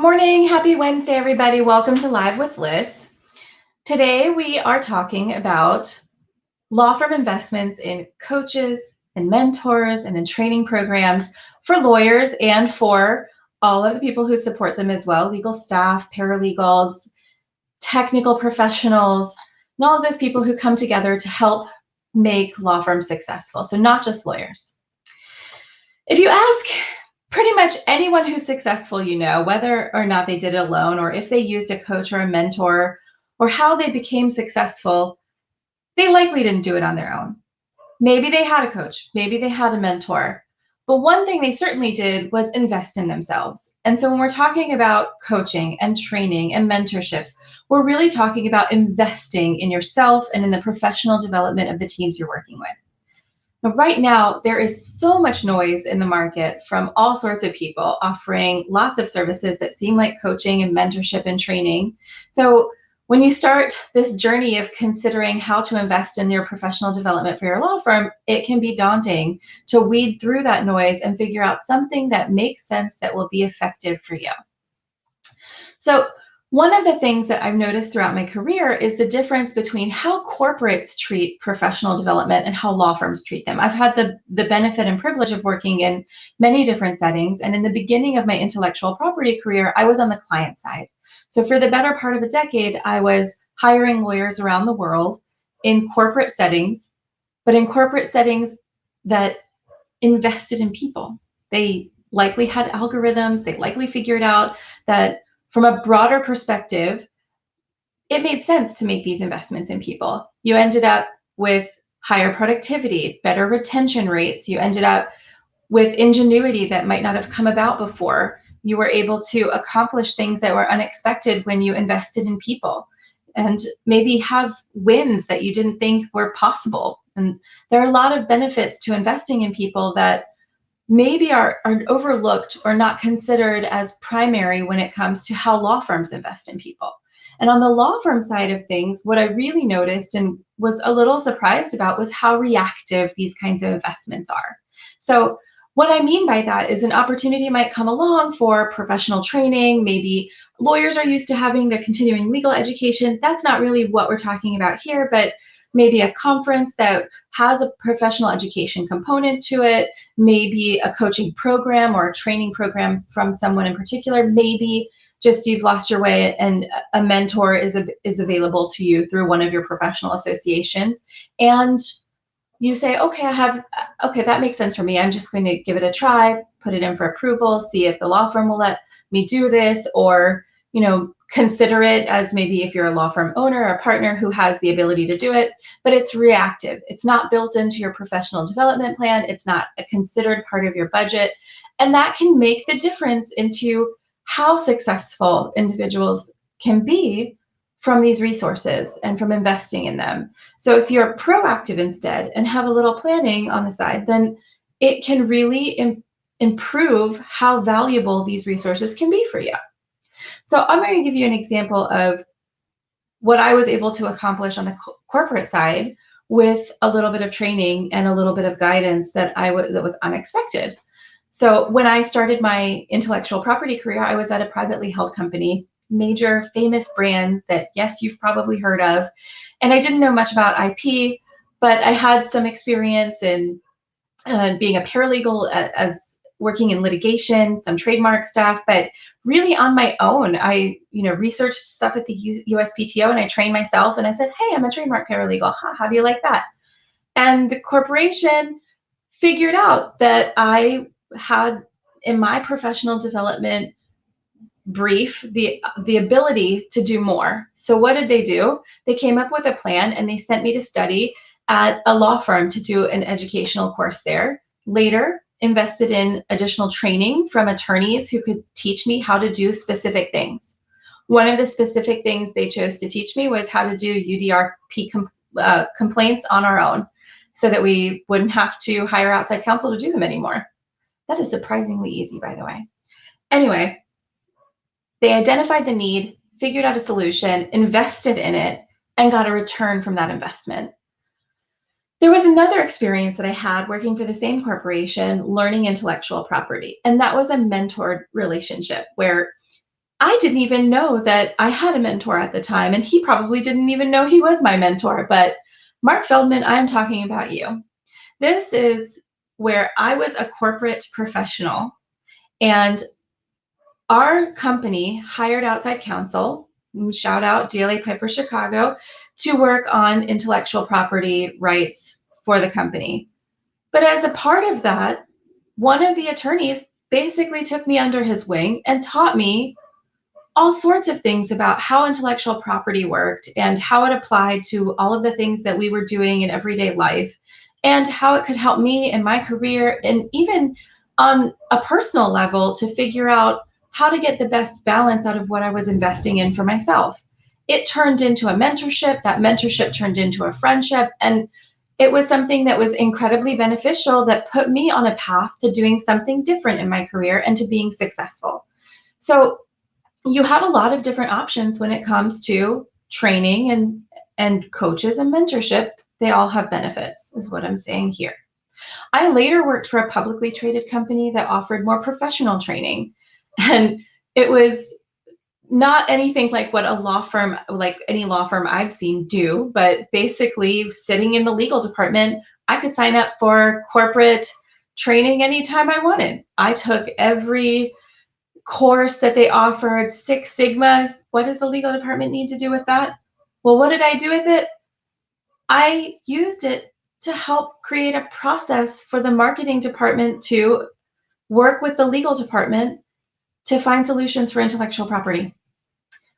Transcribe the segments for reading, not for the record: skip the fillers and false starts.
Morning, happy Wednesday, everybody. Welcome to Live with Liz. Today we are talking about law firm investments in coaches and mentors and in training programs for lawyers and for all of the people who support them as well, legal staff, paralegals, technical professionals, and all of those people who come together to help make law firms successful. So not just lawyers. If you ask pretty much anyone who's successful, whether or not they did it alone, or if they used a coach or a mentor, or how they became successful, they likely didn't do it on their own. Maybe they had a coach, maybe they had a mentor, but one thing they certainly did was invest in themselves. And so when we're talking about coaching and training and mentorships, we're really talking about investing in yourself and in the professional development of the teams you're working with. Now, right now, there is so much noise in the market from all sorts of people offering lots of services that seem like coaching and mentorship and training. So when you start this journey of considering how to invest in your professional development for your law firm, it can be daunting to weed through that noise and figure out something that makes sense that will be effective for you. So one of the things that I've noticed throughout my career is the difference between how corporates treat professional development and how law firms treat them. I've had the benefit and privilege of working in many different settings. And in the beginning of my intellectual property career, I was on the client side. So for the better part of a decade, I was hiring lawyers around the world in corporate settings, but in corporate settings that invested in people. They likely had algorithms. They likely figured out that from a broader perspective, it made sense to make these investments in people. You ended up with higher productivity, better retention rates. You ended up with ingenuity that might not have come about before. You were able to accomplish things that were unexpected when you invested in people, and maybe have wins that you didn't think were possible. And there are a lot of benefits to investing in people that maybe are overlooked or not considered as primary when it comes to how law firms invest in people. And on the law firm side of things, what I really noticed and was a little surprised about was how reactive these kinds of investments are. So what I mean by that is an opportunity might come along for professional training. Maybe lawyers are used to having the continuing legal education. That's not really what we're talking about here, but maybe a conference that has a professional education component to it, maybe a coaching program or a training program from someone in particular, maybe just you've lost your way and a mentor is available to you through one of your professional associations. And you say, okay, that makes sense for me. I'm just going to give it a try, put it in for approval, see if the law firm will let me do this, or, consider it as maybe if you're a law firm owner or partner who has the ability to do it, but it's reactive. It's not built into your professional development plan. It's not a considered part of your budget. And that can make the difference into how successful individuals can be from these resources and from investing in them. So if you're proactive instead and have a little planning on the side, then it can really improve how valuable these resources can be for you. So I'm going to give you an example of what I was able to accomplish on the corporate side with a little bit of training and a little bit of guidance that was unexpected. So when I started my intellectual property career, I was at a privately held company, major famous brands that, yes, you've probably heard of. And I didn't know much about IP, but I had some experience in being a paralegal as working in litigation, some trademark stuff, but really on my own, I researched stuff at the USPTO and I trained myself and I said, hey, I'm a trademark paralegal. How do you like that? And the corporation figured out that I had in my professional development brief the ability to do more. So what did they do? They came up with a plan and they sent me to study at a law firm to do an educational course there. Later, invested in additional training from attorneys who could teach me how to do specific things. One of the specific things they chose to teach me was how to do UDRP complaints on our own so that we wouldn't have to hire outside counsel to do them anymore. That is surprisingly easy, by the way. Anyway, they identified the need, figured out a solution, invested in it, and got a return from that investment. There was another experience that I had working for the same corporation, learning intellectual property, and that was a mentored relationship where I didn't even know that I had a mentor at the time, and he probably didn't even know he was my mentor. But Mark Feldman, I'm talking about you. This is where I was a corporate professional, and our company hired outside counsel, shout out DLA Piper Chicago, to work on intellectual property rights for the company. But as a part of that, one of the attorneys basically took me under his wing and taught me all sorts of things about how intellectual property worked and how it applied to all of the things that we were doing in everyday life and how it could help me in my career and even on a personal level to figure out how to get the best balance out of what I was investing in for myself. It turned into a mentorship, that mentorship turned into a friendship, and it was something that was incredibly beneficial that put me on a path to doing something different in my career and to being successful. So you have a lot of different options when it comes to training and coaches and mentorship. They all have benefits, is what I'm saying here. I later worked for a publicly traded company that offered more professional training. And it was not anything like what a law firm, like any law firm I've seen do, but basically sitting in the legal department, I could sign up for corporate training anytime I wanted. I took every course that they offered, Six Sigma. What does the legal department need to do with that? Well, what did I do with it? I used it to help create a process for the marketing department to work with the legal department to find solutions for intellectual property,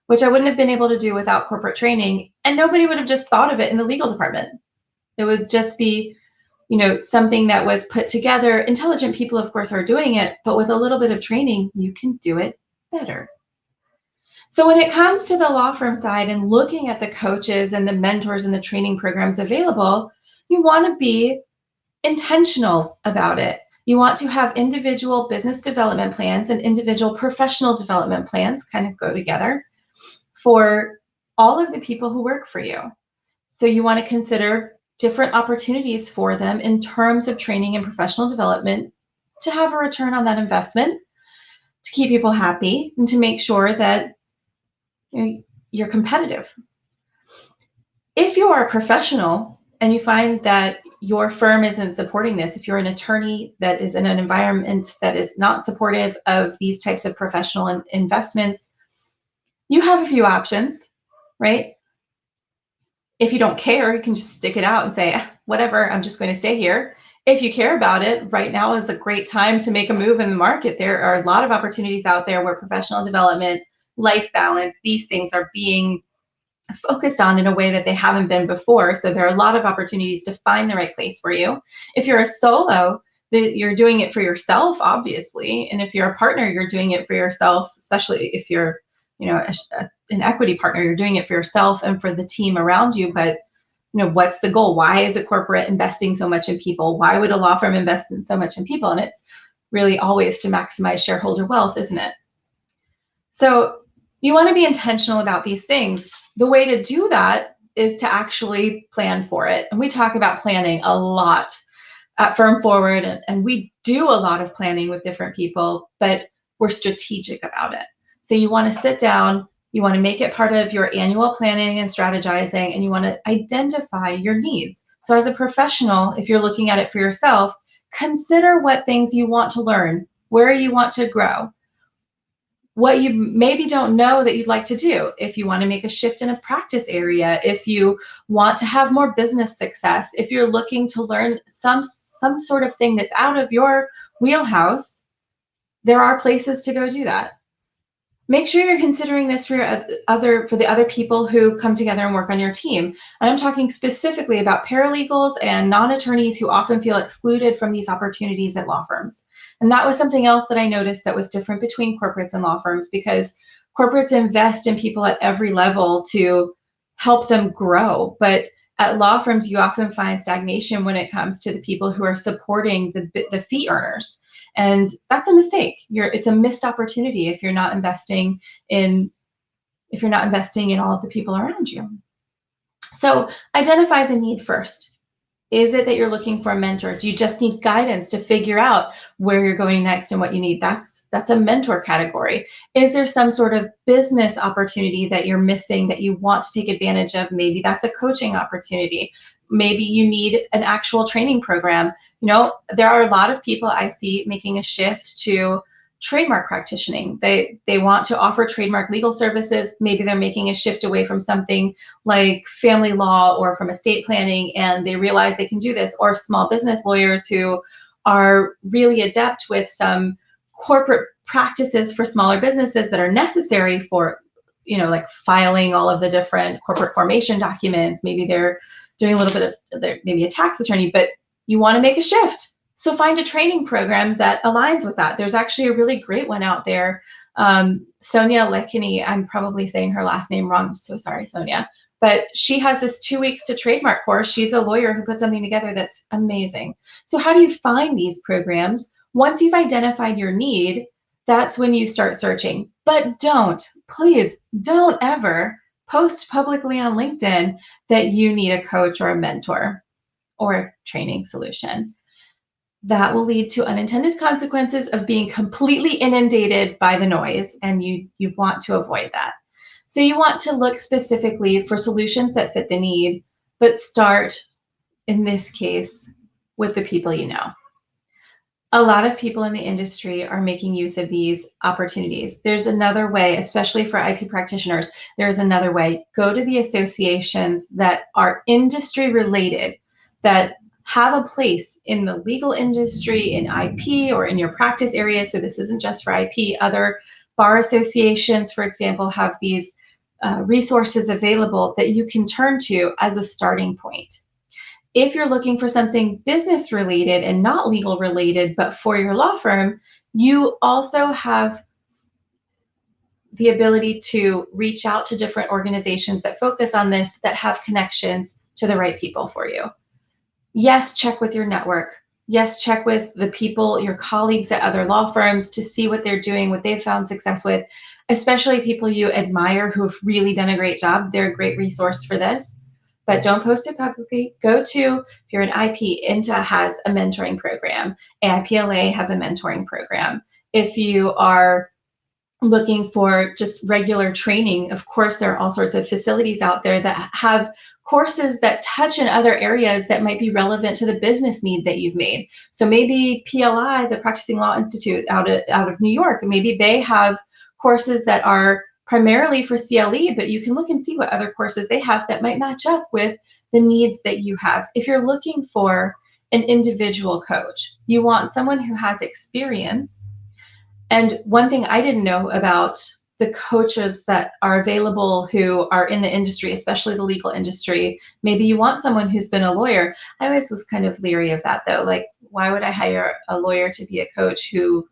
which I wouldn't have been able to do without corporate training. And nobody would have just thought of it in the legal department. It would just be, something that was put together. Intelligent people, of course, are doing it, but with a little bit of training, you can do it better. So when it comes to the law firm side and looking at the coaches and the mentors and the training programs available, you want to be intentional about it. You want to have individual business development plans and individual professional development plans kind of go together for all of the people who work for you. So you want to consider different opportunities for them in terms of training and professional development to have a return on that investment, to keep people happy, and to make sure that you're competitive. If you are a professional and you find that your firm isn't supporting this, if you're an attorney that is in an environment that is not supportive of these types of professional investments, you have a few options, right? If you don't care, you can just stick it out and say, whatever, I'm just going to stay here. If you care about it, right now is a great time to make a move in the market. There are a lot of opportunities out there where professional development, life balance, these things are being focused on in a way that they haven't been before. So there are a lot of opportunities to find the right place for you. If you're a solo, you're doing it for yourself, obviously. And if you're a partner, you're doing it for yourself, especially if you're, an equity partner, you're doing it for yourself and for the team around you. But, what's the goal? Why is a corporate investing so much in people? Why would a law firm invest in so much in people? And it's really always to maximize shareholder wealth, isn't it? So you want to be intentional about these things. The way to do that is to actually plan for it. And we talk about planning a lot at Firm Forward, and we do a lot of planning with different people, but we're strategic about it. So you want to sit down, you want to make it part of your annual planning and strategizing, and you want to identify your needs. So as a professional, if you're looking at it for yourself, consider what things you want to learn, where you want to grow, what you maybe don't know that you'd like to do. If you want to make a shift in a practice area, if you want to have more business success, if you're looking to learn some sort of thing that's out of your wheelhouse, there are places to go do that. Make sure you're considering this for the other people who come together and work on your team. And I'm talking specifically about paralegals and non-attorneys who often feel excluded from these opportunities at law firms. And that was something else that I noticed that was different between corporates and law firms, because corporates invest in people at every level to help them grow. But at law firms, you often find stagnation when it comes to the people who are supporting the fee earners. And that's a mistake. It's a missed opportunity if you're not investing in all of the people around you. So identify the need first. Is it that you're looking for a mentor? Do you just need guidance to figure out where you're going next and what you need? That's a mentor category. Is there some sort of business opportunity that you're missing that you want to take advantage of? Maybe that's a coaching opportunity. Maybe you need an actual training program. There are a lot of people I see making a shift to trademark practicing. They want to offer trademark legal services. Maybe they're making a shift away from something like family law or from estate planning, and they realize they can do this. Or small business lawyers who are really adept with some corporate practices for smaller businesses that are necessary for, like filing all of the different corporate formation documents. Maybe they're doing a little bit of, maybe a tax attorney, but you want to make a shift. So find a training program that aligns with that. There's actually a really great one out there. Sonia Lekini, I'm probably saying her last name wrong. I'm so sorry, Sonia. But she has this 2 weeks to trademark course. She's a lawyer who put something together that's amazing. So how do you find these programs? Once you've identified your need, that's when you start searching. But please don't ever post publicly on LinkedIn that you need a coach or a mentor or a training solution. That will lead to unintended consequences of being completely inundated by the noise, and you want to avoid that. So you want to look specifically for solutions that fit the need, but start, in this case, with the people you know. A lot of people in the industry are making use of these opportunities. There's another way, especially for IP practitioners, there's another way. Go to the associations that are industry related, that have a place in the legal industry, in IP, or in your practice area. So this isn't just for IP. Other bar associations, for example, have these resources available that you can turn to as a starting point. If you're looking for something business related and not legal related, but for your law firm, you also have the ability to reach out to different organizations that focus on this, that have connections to the right people for you. Yes, check with your network. Yes, check with the people, your colleagues at other law firms, to see what they're doing, what they've found success with, especially people you admire who have really done a great job. They're a great resource for this. But don't post it publicly. Go to, if you're an IP, INTA has a mentoring program. AIPLA has a mentoring program. If you are looking for just regular training, of course, there are all sorts of facilities out there that have courses that touch in other areas that might be relevant to the business need that you've made. So maybe PLI, the Practicing Law Institute out of New York, maybe they have courses that are primarily for CLE, but you can look and see what other courses they have that might match up with the needs that you have. If you're looking for an individual coach, you want someone who has experience. And one thing I didn't know about the coaches that are available who are in the industry, especially the legal industry, maybe you want someone who's been a lawyer. I always was kind of leery of that, though. Like, why would I hire a lawyer to be a coach who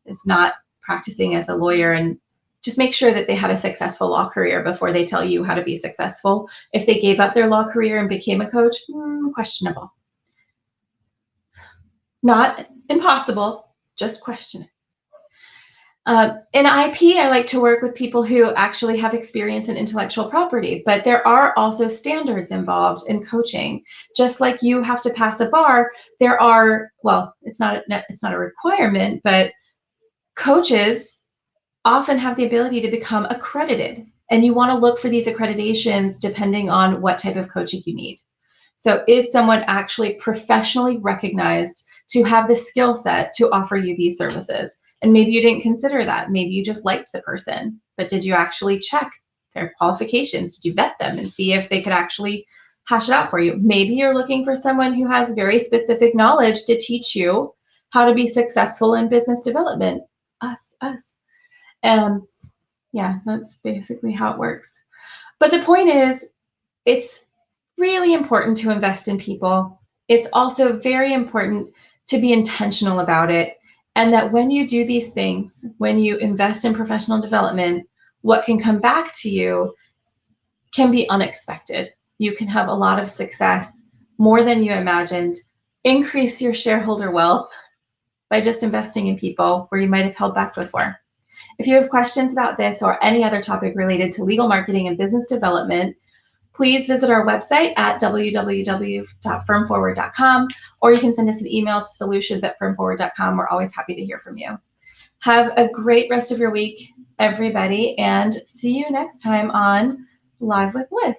is not practicing as a lawyer? And just make sure that they had a successful law career before they tell you how to be successful. If they gave up their law career and became a coach, questionable. Not impossible, just question it. In IP, I like to work with people who actually have experience in intellectual property, but there are also standards involved in coaching. Just like you have to pass a bar, there are, well, it's not a requirement, but coaches often have the ability to become accredited, and you want to look for these accreditations depending on what type of coaching you need. So is someone actually professionally recognized to have the skill set to offer you these services? And maybe you didn't consider that. Maybe you just liked the person, but did you actually check their qualifications? Did you vet them and see if they could actually hash it out for you? Maybe you're looking for someone who has very specific knowledge to teach you how to be successful in business development. Us. Yeah, that's basically how it works. But the point is, it's really important to invest in people. It's also very important to be intentional about it. And that when you do these things, when you invest in professional development, what can come back to you can be unexpected. You can have a lot of success, more than you imagined, increase your shareholder wealth by just investing in people where you might have held back before. If you have questions about this or any other topic related to legal marketing and business development, please visit our website at www.firmforward.com, or you can send us an email to solutions@firmforward.com. We're always happy to hear from you. Have a great rest of your week, everybody, and see you next time on Live with Liz.